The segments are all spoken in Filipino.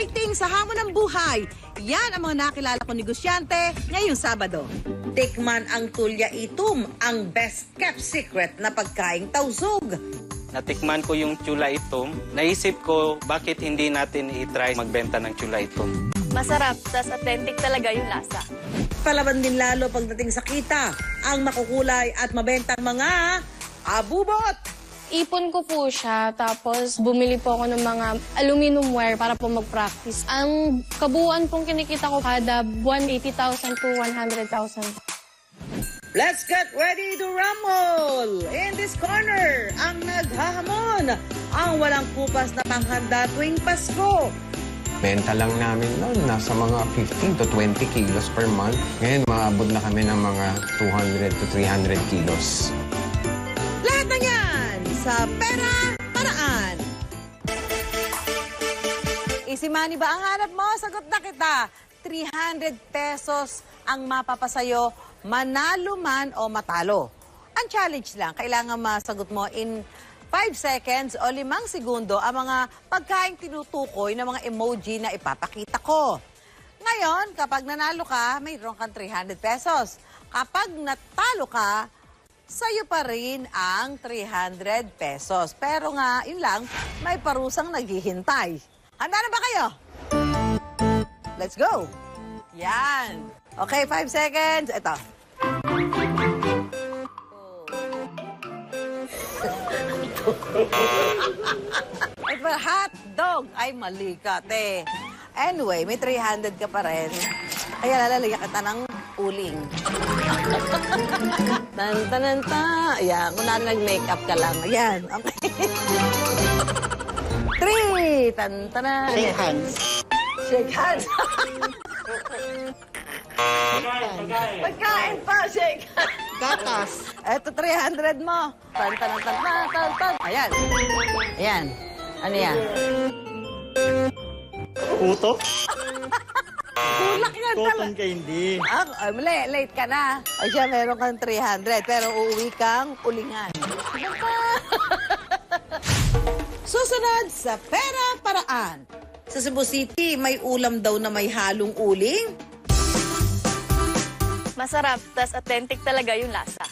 Fighting sa hamon ng buhay. Yan ang mga nakilala kong negosyante ngayong Sabado. Tikman ang tulya itom, ang best kept secret na pagkaing tausog. Natikman ko yung chula itom. Naisip ko, bakit hindi natin i-try magbenta ng chula itom? Masarap, tas authentic talaga yung lasa. Palaban din lalo pagdating sa kita, ang makukulay at mabentang mga abubot. Ipon ko po siya, tapos bumili po ako ng mga aluminum wire para po mag-practice. Ang kabuuan pong kinikita ko kada buwan, 80,000 to 100,000. Let's get ready to rumble! In this corner, ang naghahamon, ang walang kupas na panghanda tuwing Pasko. Benta lang namin noon, nasa mga 15 to 20 kilos per month. Ngayon, maabot na kami ng mga 200 to 300 kilos. Lahat na yan sa Pera Paraan. Easy money ba ang hanap mo? Sagot na kita. 300 pesos ang mapapasayo, manalo man o matalo. Ang challenge lang, kailangan masagot mo in 5 seconds o 5 segundo ang mga pagkaing tinutukoy ng mga emoji na ipapakita ko. Ngayon, kapag nanalo ka, mayroon kang 300 pesos. Kapag natalo ka, sa'yo pa rin ang 300 pesos. Pero nga, yun lang, may parusang naghihintay. Handa na ba kayo? Let's go! Yan. Okay, 5 seconds. Ito. Ito, hot dog. Ay, mali ka, te. Anyway, may 300 ka pa rin. Kaya lalagyan kita ng uling. Tan-tan-ta. Ayan, kunwari nag-makeup ka lang. Ayan, okay. 3. Tan-tana. Shake hands. Shake hands. Pagkain pa, shake hands. Gatas. Eto, 300 mo. Tan-tan-tan-tan-tan. Ayan. Ayan. Ano yan? Puto. Kulak yan Cotton talaga. candy. Ay, mali, late ka na. Ay siya, meron kang 300, pero uuwi kang ulingan. Susunod sa Pera Paraan. Sa Cebu City, may ulam daw na may halong uling. Masarap, tas authentic talaga yung lasa.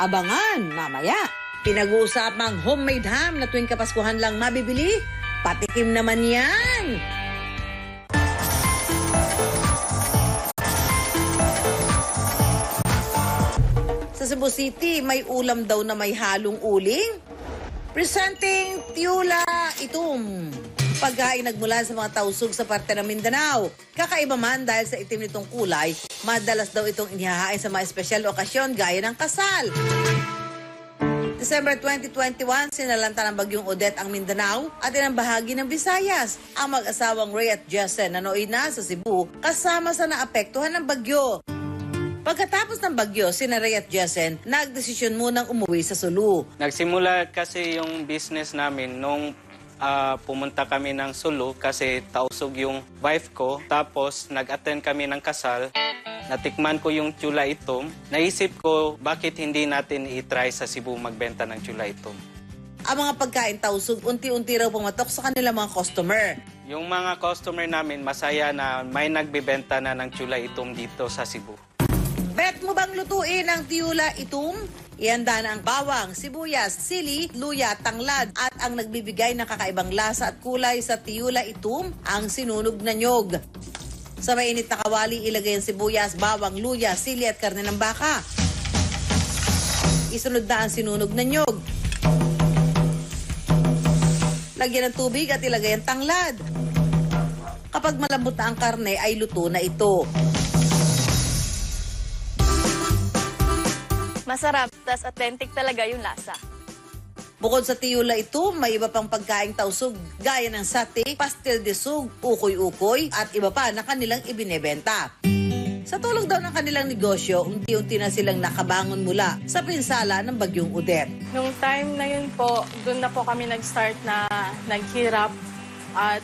Abangan, mamaya. Pinag-uusapang homemade ham na tuwing Kapaskuhan lang mabibili. Patikim naman yan. Sa Cebu City, may ulam daw na may halong uling. Presenting Tiyula Itom. Pagkain nagmula sa mga tausog sa parte ng Mindanao. Kakaiba man dahil sa itim nitong kulay, madalas daw itong inihahain sa mga espesyal okasyon gaya ng kasal. December 2021, sinalanta ng bagyong Odette ang Mindanao at ilang bahagi ng Visayas. Ang mag-asawang Ray at Jessen na nooy na sa Cebu kasama sa naapektuhan ng bagyo. Pagkatapos ng bagyo, sina Ray at Jessen nagdesisyon munang umuwi sa Sulu. Nagsimula kasi yung business namin nung pumunta kami ng Sulu kasi tausog yung wife ko. Tapos nag-attend kami ng kasal. Natikman ko yung chula itom. Naisip ko, bakit hindi natin i-try sa Cebu magbenta ng chula itom? Ang mga pagkain tausog, unti-unti raw pumatok sa kanilang mga customer. Yung mga customer namin, masaya na may nagbebenta na ng chula itom dito sa Cebu. Bet mo bang lutuin ang Tiyula Itom? Ihanda na ang bawang, sibuyas, sili, luya, tanglad at ang nagbibigay ng kakaibang lasa at kulay sa Tiyula Itom, ang sinunog na nyog. Sa mainit na kawali, ilagay ang sibuyas, bawang, luya, sili at karne ng baka. Isunod na ang sinunog na nyog. Lagyan ng tubig at ilagay ang tanglad. Kapag malambot na ang karne, ay luto na ito. Masarap, tas authentic talaga yung lasa. Bukod sa Tiyula ito, may iba pang pagkaing tausog gaya ng sate, pastel de sug, ukoy-ukoy at iba pa na kanilang ibinebenta. Sa tulong daw ng kanilang negosyo, unti-unti na silang nakabangon mula sa pinsala ng bagyong Odette. Nung time na yun po, doon na po kami nag-start na naghirap at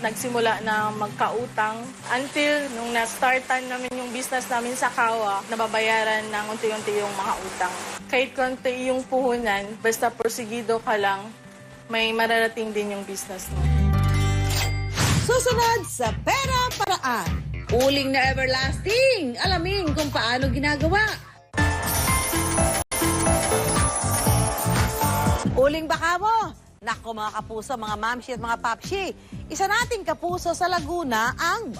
nagsimula na magkautang. Until nung na-startan namin yung business namin sa Kawa, nababayaran ng unti-unti yung mga utang. Kahit konti yung puhunan, basta porsigido ka lang, may mararating din yung business mo. Susunod sa Pera Paraan. Uling na everlasting. Alamin kung paano ginagawa. Uling baka mo. Nako mga kapuso, mga mamshi at mga papshi. Isa nating kapuso sa Laguna ang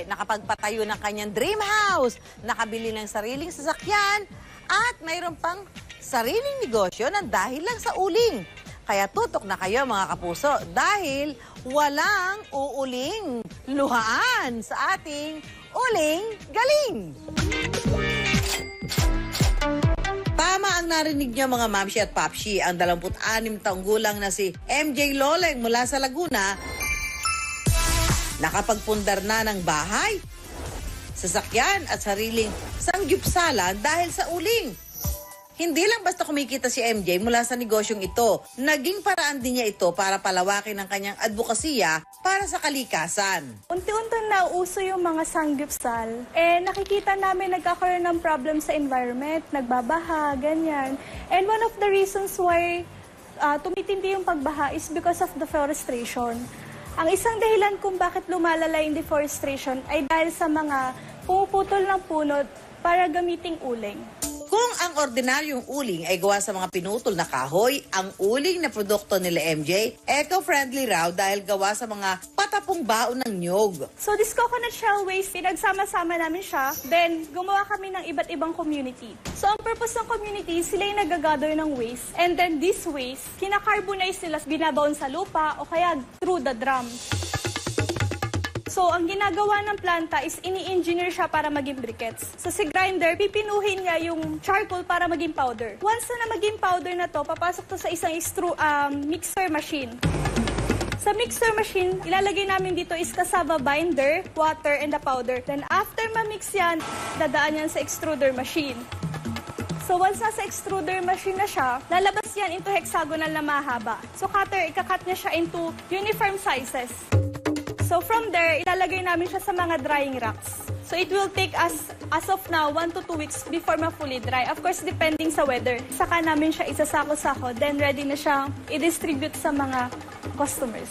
nakapagpatayo ng kanyang dream house, nakabili ng sariling sasakyan, at mayroon pang sariling negosyo ng dahil lang sa uling. Kaya tutok na kayo mga kapuso dahil walang uuling luhaan sa ating Uling Galing. Tama ang narinig niyo mga mamshi at papshi. Ang 26 taong gulang na si MJ Loleng mula sa Laguna, nakapagpundar na ng bahay, sasakyan at sariling sanggupsalan dahil sa uling. Hindi lang basta kumikita si MJ mula sa negosyong ito. Naging paraan din niya ito para palawakin ang kanyang advokasya para sa kalikasan. Unti-unti na uso yung mga sanggupsal. Nakikita namin nagkakaroon ng problem sa environment, nagbabaha, ganyan. And one of the reasons why tumitindi yung pagbaha is because of deforestation. Ang isang dahilan kung bakit lumalala yung deforestation ay dahil sa mga pumuputol ng puno para gamiting uling. Kung ang ordinaryong uling ay gawa sa mga pinutol na kahoy, ang uling na produkto nila MJ, eco-friendly raw dahil gawa sa mga patapong baon ng nyog. So this coconut shell waste, pinagsama-sama namin siya, then gumawa kami ng iba't ibang community. So ang purpose ng community, sila yung nagagather ng waste, and then this waste, kinakarbonize nila, binabaon sa lupa o kaya through the drum. So, ang ginagawa ng planta is ini-engineer siya para maging briquettes. So, si grinder, pipinuhin niya yung charcoal para maging powder. Once na maging powder na to, papasok to sa isang mixer machine. Sa mixer machine, ilalagay namin dito is cassava binder, water, and the powder. Then, after ma-mix yan, dadaan yan sa extruder machine. So, once nasa extruder machine na siya, lalabas yan into hexagonal na mahaba. So, cutter, ikakat niya siya into uniform sizes. So from there, ilalagay namin siya sa mga drying racks. So it will take us, as of now, 1 to 2 weeks before ma-fully dry. Of course, depending sa weather. Saka namin siya isasako-sako, then ready na siyang i-distribute sa mga customers.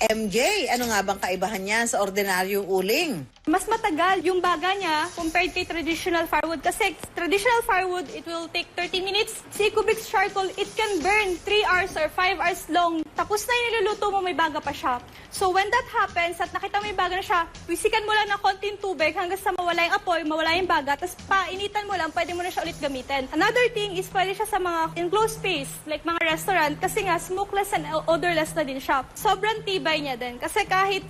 MJ, ano nga bang kaibahan niya sa ordinaryong uling? Mas matagal yung baga niya compared kay traditional firewood. Kasi traditional firewood, it will take 30 minutes. Si Ecobix charcoal, it can burn 3 hours or 5 hours long. Tapos na yung niluluto mo, may baga pa siya. So when that happens, at nakita mo yung baga na siya, wisikan mo lang ng konting tubig hanggang sa mawala yung apoy, mawala yung baga, tapos painitan mo lang, pwede mo na siya ulit gamitin. Another thing is pwede siya sa mga enclosed space, like mga restaurant, kasi nga smokeless and odorless na din siya. Sobrang tibay niya din. Kasi kahit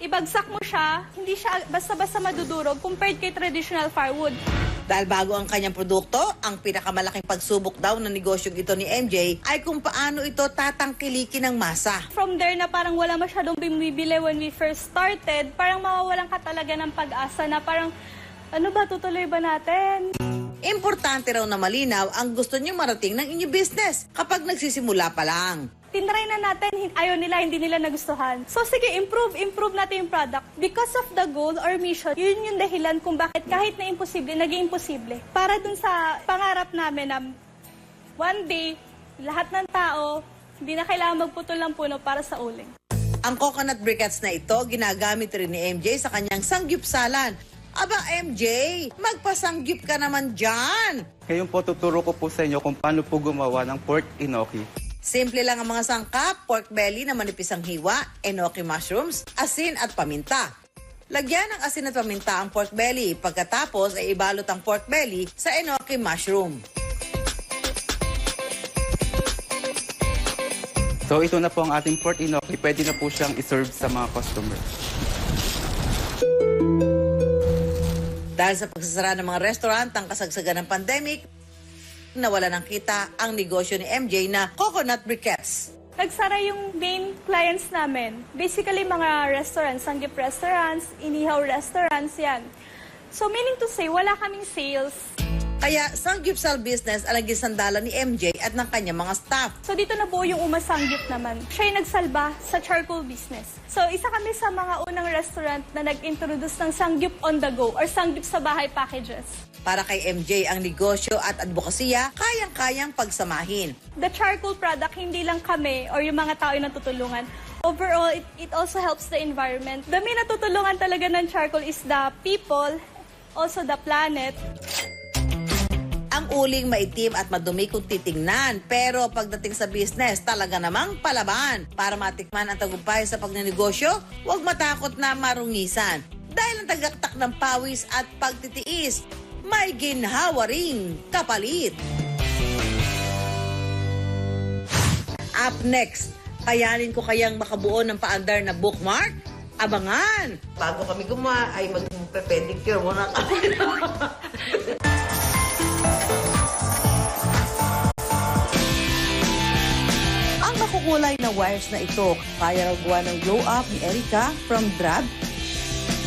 ibagsak mo siya, hindi siya basta-basta madudurog compared kay traditional firewood. Dahil bago ang kanyang produkto, ang pinakamalaking pagsubok daw ng negosyong ito ni MJ ay kung paano ito tatangkilikin ng masa. From there na parang wala masyadong bumibili when we first started, parang mawawalan ka talaga ng pag-asa na parang, ano ba, tutuloy ba natin? Importante raw na malinaw ang gusto niyong marating ng inyong business kapag nagsisimula pa lang. Tinry na natin, ayaw nila, hindi nila nagustuhan. So sige, improve natin yung product. Because of the goal or mission, yun yung dahilan kung bakit kahit na imposible, naging imposible. Para dun sa pangarap namin na one day, lahat ng tao, hindi na kailangan magputol ng puno para sa uling. Ang coconut briquettes na ito, ginagamit rin ni MJ sa kanyang sanggupsalan. Aba MJ, magpasangyup ka naman dyan! Ngayon po tuturo ko po sa inyo kung paano po gumawa ng pork enoki. Simple lang ang mga sangkap, pork belly na manipis ang hiwa, enoki mushrooms, asin at paminta. Lagyan ng asin at paminta ang pork belly, pagkatapos ay ibalot ang pork belly sa enoki mushroom. So ito na po ang ating pork enoki. Pwede na po siyang iserve sa mga customers. Dahil sa pagsasara ng mga restaurant ang kasagsagan ng pandemic, nawala ng kita ang negosyo ni MJ na coconut briquettes. Nagsara yung main clients namin. Basically, mga restaurants, sanggip restaurants, inihaw restaurants, yan. So, meaning to say, wala kaming sales. Kaya sanggupsal business ang naging sandalan ni MJ at ng kanyang mga staff. So, dito na buo yung Uma Sanggip naman. Siya yung nagsalba sa charcoal business. So, isa kami sa mga unang restaurant na nag-introduce ng sanggip on the go or sanggip sa bahay packages. Para kay MJ, ang negosyo at advokasya kayang-kayang pagsamahin. The charcoal product, hindi lang kami or yung mga tao yung natutulungan. Overall, it also helps the environment. The main natutulungan talaga ng charcoal is the people, also the planet. Ang uling maitim at madumi kung titingnan. Pero pagdating sa business, talaga namang palaban. Para matikman ang tagumpay sa pagnenegosyo, huwag matakot na marungisan. Dahil ang tagaktak ng pawis at pagtitiis, may ginhawa ring kapalit. Up next, kayanin ko kayang makabuo ng paandar na bookmark? Abangan! Bago kami gumawa, ay mag-pedicure muna kami. Ang makukulay na wires na ito, kaya gawa ng glow up ni Erica from drab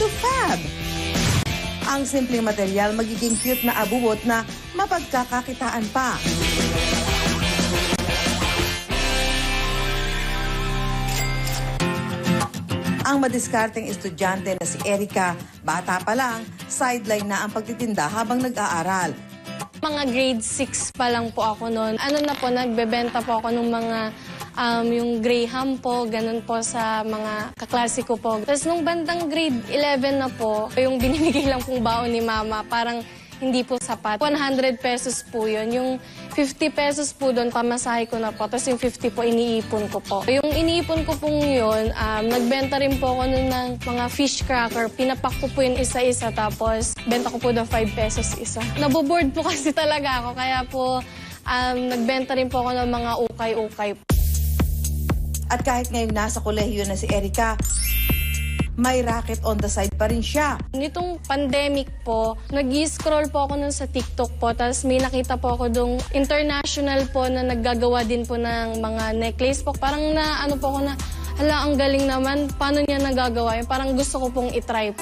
to fab. Ang simpleng material magiging cute na abubot na mapagkakakitaan pa. Ang madiskarteng estudyante na si Erica, bata pa lang, sideline na ang pagtitinda habang nag-aaral. Mga grade 6 pa lang po ako noon. Nagbebenta po ako ng mga yung Graham po, ganun po sa mga kaklase ko po. Tapos nung bandang grade 11 na po, yung binibigay lang pong baon ni mama, parang hindi po sapat. 100 pesos po yun. Yung 50 pesos po doon, pamasahe ko na po. Tapos yung 50 po, iniipon ko po. Yung iniipon ko pong yun, nagbenta rin po ako nun ng mga fish cracker. Pinapak ko po yun isa-isa, tapos benta ko po doon 5 pesos isa. Naboboard po kasi talaga ako, kaya po nagbenta rin po ako ng mga ukay-ukay. At kahit ngayon nasa kolehiyo na si Erica, may racket on the side pa rin siya. Nitong pandemic po, nag-scroll po ako nun sa TikTok po, tapos may nakita po ako dong international po na naggagawa din po ng mga necklace po. Parang po ako na, hala, ang galing naman, paano niya nagagawa yun? Parang gusto ko pong itry.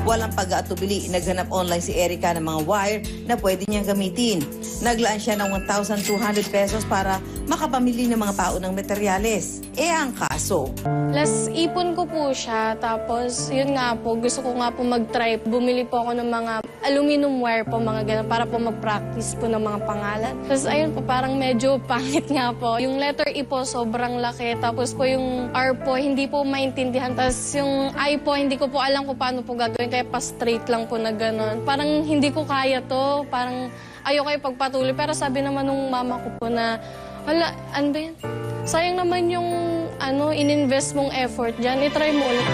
Walang pag-aatubili, naghanap online si Erica ng mga wire na pwede niyang gamitin. Naglaan siya ng 1,200 pesos para makapamili ng mga paon ng materyales. Ang kaso, Last ipon ko po siya, tapos yun nga po, gusto ko nga po mag-try. Bumili po ako ng mga aluminum wire po, mga ganun, para po mag-practice po ng mga pangalan. Tapos ayun po, parang medyo pangit nga po. Yung letter E po, sobrang laki. Tapos po yung R po, hindi po maintindihan. Tapos yung I po, hindi ko po alam kung paano po gagawin, kaya pa-straight lang po na ganun. Parang hindi ko kaya to, parang ayoko ipagpatuloy. Pero sabi naman nung mama ko po na, wala, ano ba yan? Sayang naman yung ininvest mong effort dyan, itry mo ulit.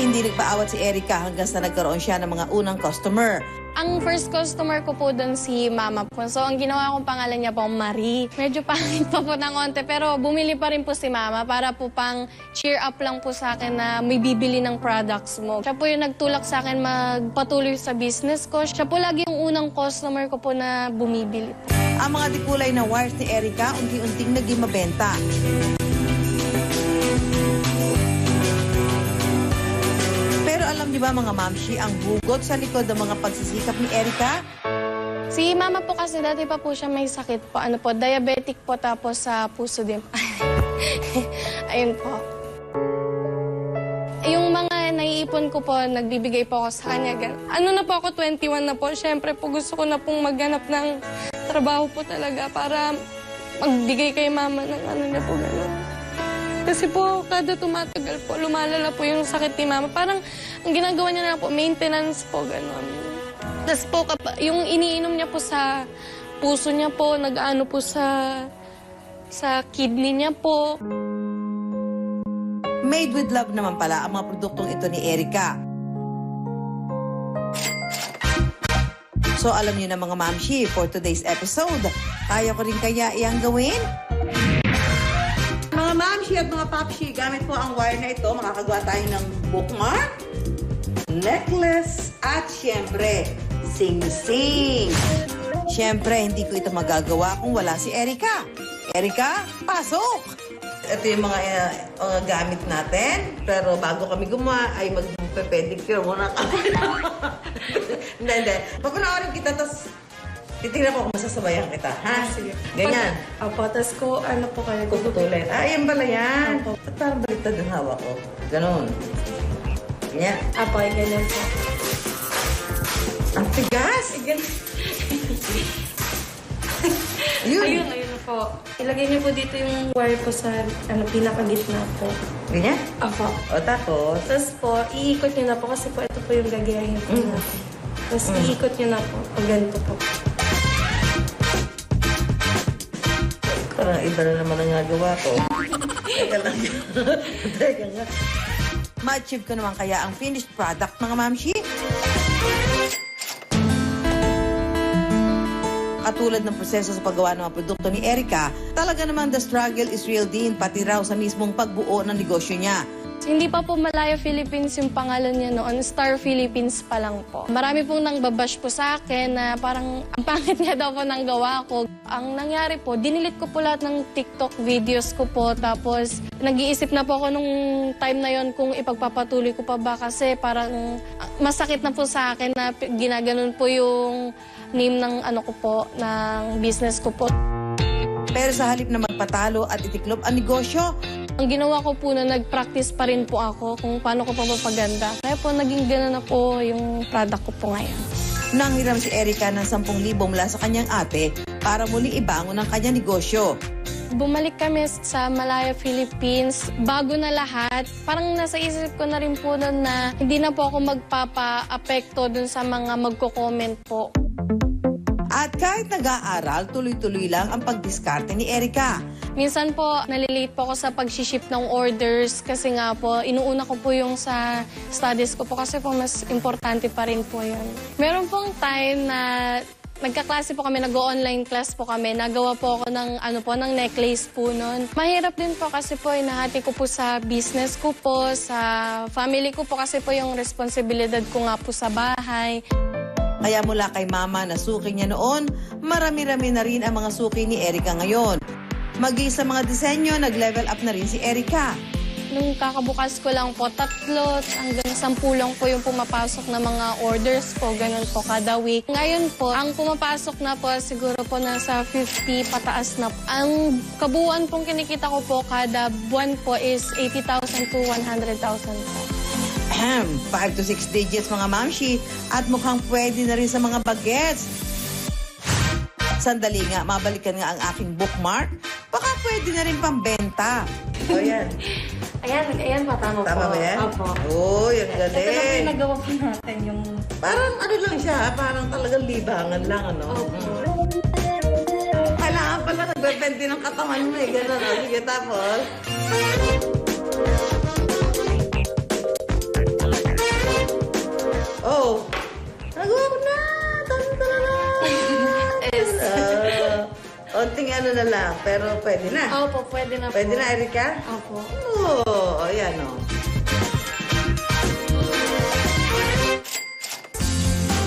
hindi nagpaawat si Erica hanggang sa nagkaroon siya ng mga unang customer. Ang first customer ko po doon si mama po. So, ang ginawa kong pangalan niya po, Marie. Medyo pangit pa po ng onte, pero bumili pa rin po si mama para po pang cheer up lang po sa akin na may bibili ng products mo. Siya po yung nagtulak sa akin magpatuloy sa business ko. Siya po lagi yung unang customer ko po na bumibili. Ang mga dikulay na wires ni Erica unti-unting naging mabenta. Pero alam niyo ba mga mamshi ang hugot sa likod ng mga pagsisikap ni Erica? Si mama po kasi dati pa po siya may sakit po. Diabetic po, tapos sa puso din. Ayun po. Yung mga naiipon ko po, nagbibigay po ako sa kanya. Na po ako, 21 na po. Siyempre po gusto ko na pong maghanap ng trabaho po talaga para magbigay kay mama ng niya po gano'n. Kasi po, kada tumatagal po, lumalala po yung sakit ni mama. Parang ang ginagawa niya na lang po, maintenance po, gano'n. Tapos po, yung iniinom niya po sa puso niya po, nag-ano po sa kidney niya po. Made with love naman pala ang mga produktong ito ni Erica. So alam niyo na mga mamshi, for today's episode, kaya ko rin kaya iyang gawin? Mga mamshi at mga papshi, gamit po ang wire na ito, makakagawa tayo ng bookmark, necklace, at syempre, sing-sing. Syempre, hindi ko ito magagawa kung wala si Erica. Erica, pasok! Ito yung mga gamit natin. Pero bago kami gumawa, ay mag-pedicure muna kami. Hindi. Papanoorin kita, tapos titignan ko kung masasabayan kita. Ha? Sige. Ganyan. Opo, tapos ko, po kayo? Kukutulit. Yan pala yan. At parang baliktad ang hawak ko. Ganon. Ganyan. Apo, ganyan po. Ang tigas! Ayun. Yun. Ayun. po. Ilagay niyo po dito yung wire po sa pinakagitna po. Ganyan? Ako. O tapos? Tapos po, iikot niyo na po kasi po ito po yung gagayahin po natin. Tapos iikot niyo na po pag ganito po. Parang iba na naman ang nagawa ko. Teka lang. Teka nga. Ma-achieve ko naman kaya ang finished product, mga mamshi? Katulad ng proseso sa paggawa ng mga produkto ni Erica, talaga naman the struggle is real din, pati raw sa mismong pagbuo ng negosyo niya. Hindi pa po Malaya Philippines yung pangalan niya noon. Star Philippines pa lang po. Marami pong nangbabash po sa akin na parang ang pangit niya daw po nang gawa ko. Ang nangyari po, dinilit ko po lahat ng TikTok videos ko po. Tapos nag-iisip na po ako nung time na yon kung ipagpapatuloy ko pa ba kasi parang masakit na po sa akin na ginaganon po yung name ng ano ko po, ng business ko po. Pero sa halip na magpatalo at itiklob ang negosyo, ang ginawa ko po na nag-practice pa rin po ako kung paano ko pa mapaganda. Kaya po naging gano'n na po yung product ko po ngayon. nanghiram si Erica ng 10,000 mula sa kanyang ate para muling ibangon ang kanyang negosyo. Bumalik kami sa Malaya, Philippines. Bago na lahat, parang nasa isip ko na rin po nun na hindi na po ako magpapa-apekto dun sa mga magko-comment po. At kahit nag-aaral, tuloy-tuloy lang ang pagdiskarte ni Erica. Minsan po, nalilate po ako sa pag-ship ng orders kasi nga po, inuuna ko po yung sa studies ko po kasi po mas importante pa rin po yun. Meron pong time na nagkaklase po kami, nag-online class po kami. Nagawa po ako ng necklace po noon. Mahirap din po kasi po, inahati ko po sa business ko po, sa family ko po kasi po yung responsibilidad ko nga po sa bahay. Kaya mula kay mama na suki niya noon, marami-rami na rin ang mga suki ni Erica ngayon. Maging sa mga disenyo, nag-level up na rin si Erica. Nung kakabukas ko lang po, 3 hanggang 10 lang po yung pumapasok na mga orders po, ganun po kada week. Ngayon po, ang pumapasok na po siguro po nasa 50 pataas na po. Ang kabuuan pong kinikita ko po kada buwan po is 80,000 to 100,000 po. 5 to 6 digits mga mamshi at mukhang pwede na rin sa mga bagets. Sandali nga, mabalikan nga ang aking bookmark. Baka pwede na rin pambenta. O yan. Ayan pa, tama po. Tama ba yan? Opo. Uy, ang galing. Ito na po yung nagawa po natin yung... Parang ano lang siya, parang talagang libangan lang, ano? Kailangan pala nagbebente ng katawan mo eh. Gano'n, no? Sige, tapos. Oh, nagawa ko na! Tanda-tanda! Onting ano na lang, pero pwede na. Opo, pwede na po. Pwede na, Erica? Opo. Oo, ayan o.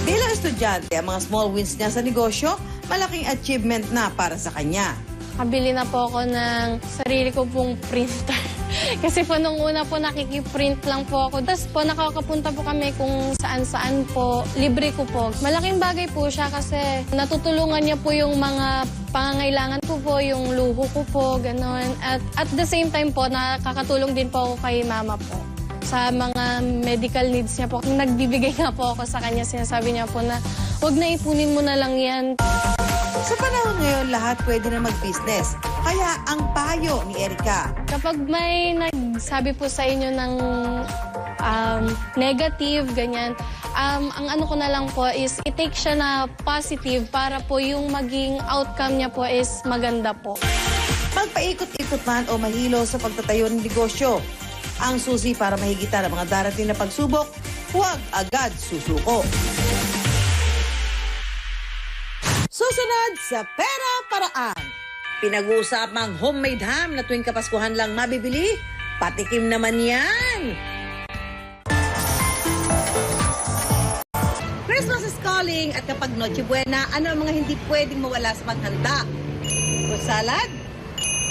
Bilang estudyante, ang mga small wins niya sa negosyo, malaking achievement na para sa kanya. Kabili na po ako ng sarili ko pong printer. Kasi po nung una po nakikiprint lang po ako. Tapos po nakakapunta po kami kung saan-saan po. Libre ko po. Malaking bagay po siya kasi natutulungan niya po yung mga pangangailangan ko po, yung luho ko po, gano'n. At the same time po, nakakatulong din po ako kay mama po. Sa mga medical needs niya po. Nagbibigay nga po ako sa kanya. Sinasabi niya po na, huwag na ipunin mo na lang yan. Sa panahon ngayon, lahat pwede na mag-business. Kaya ang payo ni Erica. Kapag may nagsabi po sa inyo ng negative, ganyan, ang ano ko na lang po is i-take siya na positive para po yung maging outcome niya po is maganda po. Magpaikot-ikot man o mahilo sa pagtatayo ng negosyo. Ang susi para mahigitan ang mga darating na pagsubok, huwag agad susuko. Susunod sa Pera Paraan. Pinag-uusapang homemade ham na tuwing Kapaskuhan lang mabibili, patikim naman yan. Christmas is calling at kapag Noche Buena, ano ang mga hindi pwedeng mawala sa paghanda? Fruit salad,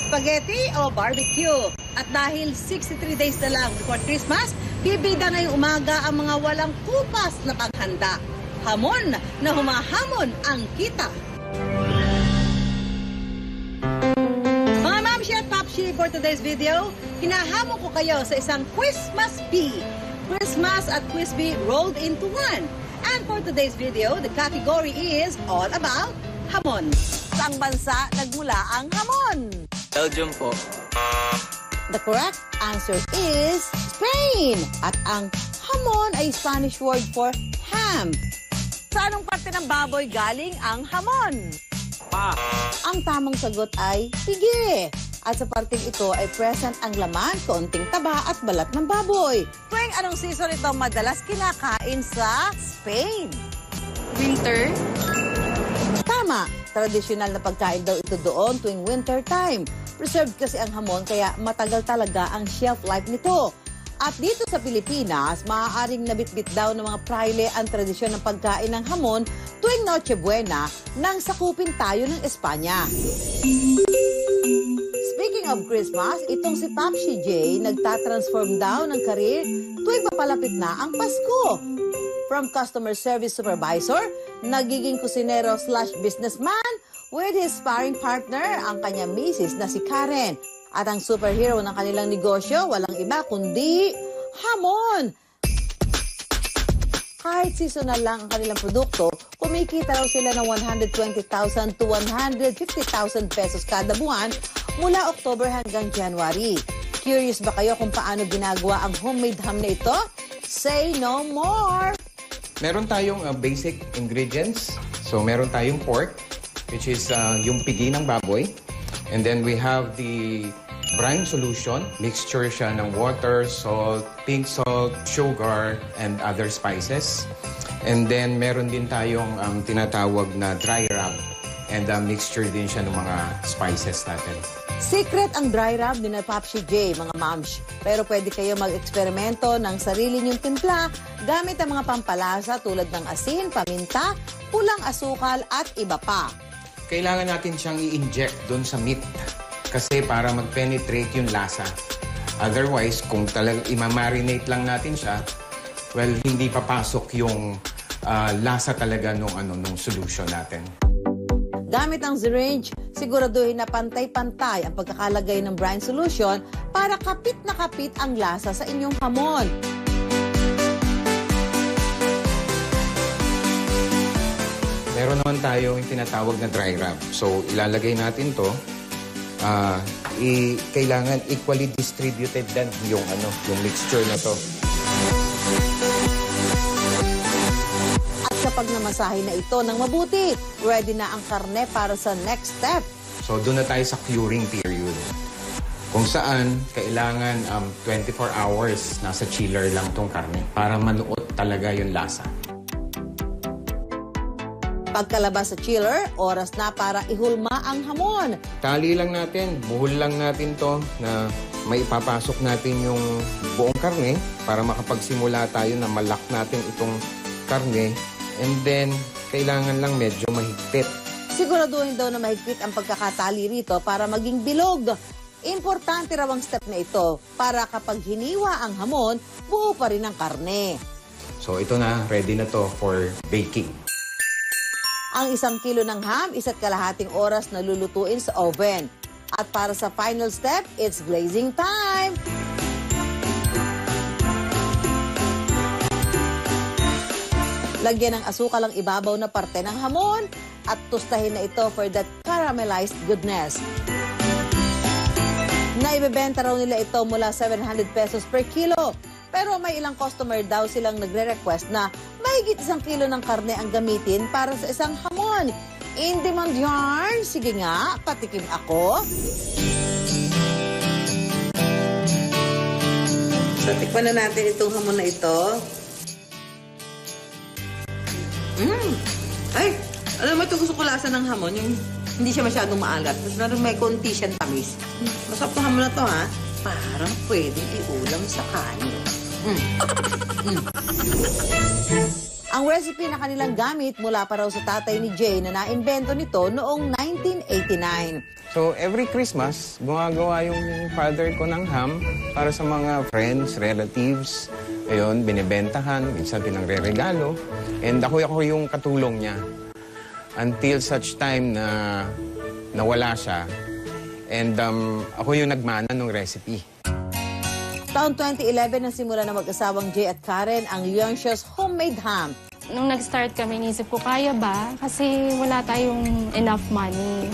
spaghetti o barbecue. At dahil 63 days na lang before Christmas, bibida ngayong umaga ang mga walang kupas na paghanda. Hamon na humahamon ang kita. Mga mamshi at papshi, for today's video, hinahamon ko kayo sa isang Christmas bee. Christmas at Quiz Bee rolled into one. And for today's video, the category is all about hamon. Saang bansa nagmula ang hamon? Belgium po. The correct answer is Spain. At ang hamon ay Spanish word for ham. Sa anong parte ng baboy galing ang hamon? Ang tamang sagot ay pigi. At sa parteng ito ay present ang laman, konting taba at balat ng baboy. Tuwing anong season ito madalas kinakain sa Spain? Winter. Tama. Tradisyonal na pagkain daw ito doon tuwing winter time. Preserved kasi ang hamon kaya matagal talaga ang shelf life nito. At dito sa Pilipinas, maaaring nabitbit daw ng mga praile ang tradisyon ng pagkain ng hamon tuwing Noche Buena nang sakupin tayo ng Espanya. Speaking of Christmas, itong si Papsi J nagtatransform daw ng career tuwing papalapit na ang Pasko. From customer service supervisor, nagiging kusinero/businessman with his sparring partner, ang kanyang misis na si Karen. At ang superhero ng kanilang negosyo, walang iba kundi hamon. Kahit seasonal lang ang kanilang produkto, kumikita raw sila ng 120,000 to 150,000 pesos kada buwan mula October hanggang January. Curious ba kayo kung paano ginagawa ang homemade ham na ito? Say no more! Meron tayong basic ingredients. So, meron tayong pork, which is yung pigi ng baboy. And then we have the brine solution. Mixture siya ng water, salt, pink salt, sugar, and other spices. And then meron din tayong tinatawag na dry rub. And mixture din siya ng mga spices natin. Secret ang dry rub ni na Papsi J, mga moms. Pero pwede kayo mag-eksperimento ng sarili niyong timpla gamit ang mga pampalasa tulad ng asin, paminta, pulang asukal at iba pa. Kailangan natin siyang i-inject doon sa meat kasi para mag-penetrate yung lasa. Otherwise, kung talagang imamarinate lang natin siya, well, hindi papasok yung lasa talaga nung solution natin. Gamit ang syringe, siguraduhin na pantay-pantay ang pagkakalagay ng brine solution para kapit na kapit ang lasa sa inyong hamon. Meron naman tayo yung tinatawag na dry rub. So, ilalagay natin to. Kailangan equally distributed din yung mixture na to. At kapag namasahe na ito ng mabuti, ready na ang karne para sa next step. So, doon na tayo sa curing period. Kung saan, kailangan 24 hours nasa chiller lang tong karne para manuot talaga yung lasa. Pagkalabas sa chiller, oras na para ihulma ang hamon. Tali lang natin, buhol lang natin to na may ipapasok natin yung buong karne para makapagsimula tayo na malak natin itong karne. And then, kailangan lang medyo mahigpit. Siguraduhin daw na mahigpit ang pagkakatali rito para maging bilog. Importante raw ang step na ito para kapag hiniwa ang hamon, buo pa rin ang karne. So, ito na, ready na to for baking. Ang 1 kilo ng ham, 1.5 oras na lulutuin sa oven. At para sa final step, it's glazing time! Lagyan ng asukal ang ibabaw na parte ng hamon at tustahin na ito for that caramelized goodness. Naibebenta raw nila ito mula 700 pesos per kilo. Pero may ilang customer daw silang nagre-request na mahigit 1 kilo ng karne ang gamitin para sa isang hamon. In demand yarn? Sige nga, patikim ako. So, tikman na natin itong hamon na ito. Ay, alam mo ito gusto ko lasa ng hamon, yung hindi siya masyadong maalat. Mas may konti siyang tamis. Masarap na hamon na to, ha? Parang pwedeng iulam sa kanin. Ang recipe na kanilang gamit mula pa raw sa tatay ni Jay na naimbento nito noong 1989. So, every Christmas, gumagawa yung father ko ng ham para sa mga friends, relatives. Ayun, binibentahan, minsan pinangre-regalo. And ako yung katulong niya. Until such time na nawala siya. And ako yung nagmana ng recipe. Taon 2011 nang simula na mag-asawang Jay at Karen ang Leoncia's Homemade Ham. Nung nag-start kami, inisip ko, kaya ba? Kasi wala tayong enough money.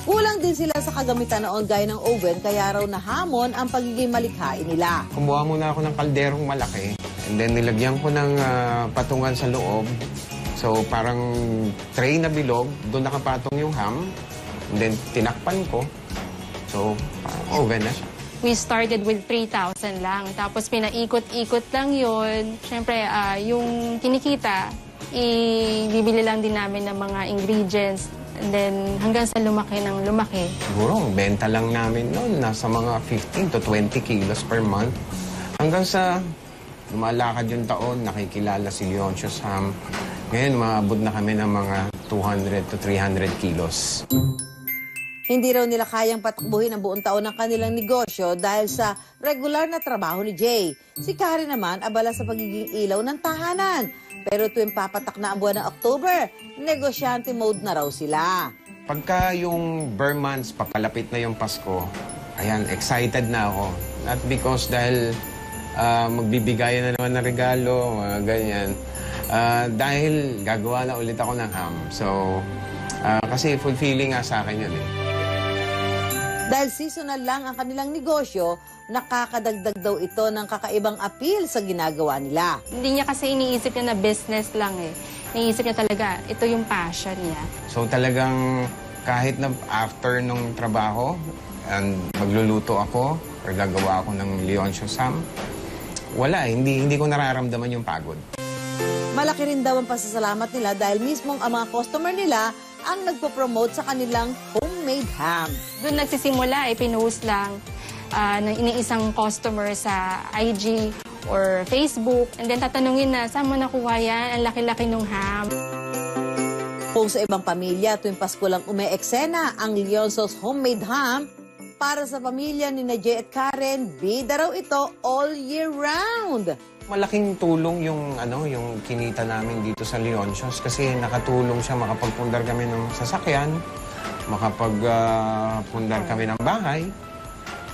Kulang din sila sa kagamitan noon gaya ng oven, kaya raw nahamon ang pagiging malikhain nila. Kumuha muna ako ng kalderong malaki. And then nilagyan ko ng patungan sa loob. So parang tray na bilog, doon nakapatong yung ham. And then tinakpan ko. So parang oven na siya. We started with 3,000 lang. Tapos pinaikot-ikot lang yun. Siyempre, yung kinikita, ibibili lang din namin ng mga ingredients. And then hanggang sa lumaki ng lumaki. Siguro, ang benta lang namin noon, nasa mga 15 to 20 kilos per month. Hanggang sa lumalakad yung taon, nakikilala si Leoncious Ham. Ngayon, maabot na kami ng mga 200 to 300 kilos. Hindi raw nila kayang patakbuhin ang buong taon ng kanilang negosyo dahil sa regular na trabaho ni Jay. Si Karen naman abala sa pagiging ilaw ng tahanan. Pero tuwing papatak na ang buwan ng October, negosyante mode na raw sila. Pagka yung bare months, papalapit na yung Pasko, ayan, excited na ako. Not because dahil magbibigayan na naman ng regalo, mga ganyan. Dahil gagawa na ulit ako ng ham. So, kasi fulfilling nga sa akin yun eh. Dahil seasonal lang ang kanilang negosyo, nakakadagdag daw ito ng kakaibang appeal sa ginagawa nila. Hindi niya kasi iniisip niya na business lang eh. Iniisip niya talaga, ito yung passion niya. So talagang kahit na after nung trabaho, and magluluto ako or gagawa ako ng Leoncious Ham, wala, hindi ko nararamdaman yung pagod. Malaki rin daw ang pasasalamat nila dahil mismong ang mga customer nila ang nagpo-promote sa kanilang homemade ham. Doon nagsisimula, pinost lang ng iniisang customer sa IG or Facebook. And then tatanungin na, saan mo nakuha yan? Ang laki-laki nung ham. Kung sa ibang pamilya, tuwing Pasko lang ume-eksena ang Leoncious homemade ham, para sa pamilya ni Jay at Karen, bida raw ito all year round. Malaking tulong yung kinita namin dito sa Leoncious kasi nakatulong siya makapagpundar kami ng sasakyan, makapagpundar kami ng bahay.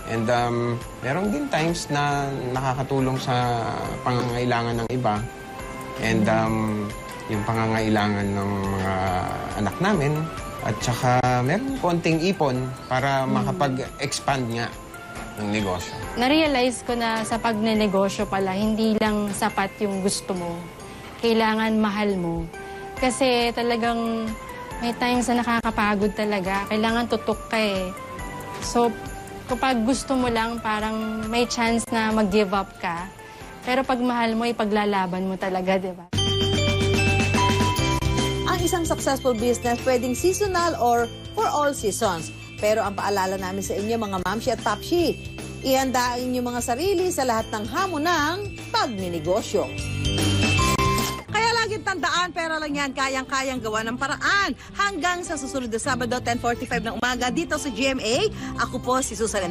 And meron din times na nakakatulong sa pangangailangan ng iba. And yung pangangailangan ng mga anak namin. At saka meron konting ipon para makapag-expand nga ng negosyo. Na-realize ko na sa pagnenegosyo pala, hindi lang sapat yung gusto mo. Kailangan mahal mo. Kasi talagang may times na nakakapagod talaga. Kailangan tutok ka eh. So, kapag gusto mo lang, parang may chance na mag-give up ka. Pero pag mahal mo, ipaglalaban mo talaga, di ba? Ang isang successful business pwedeng seasonal or for all seasons. Pero ang paalala namin sa inyo mga mamshi at papshi, ihandaan niyo mga sarili sa lahat ng hamon ng pagninegosyo. Kaya laging tandaan, pero lang yan, kayang-kayang gawa ng paraan. Hanggang sa susunod na Sabado, 10:45 ng umaga dito sa GMA. Ako po si Susan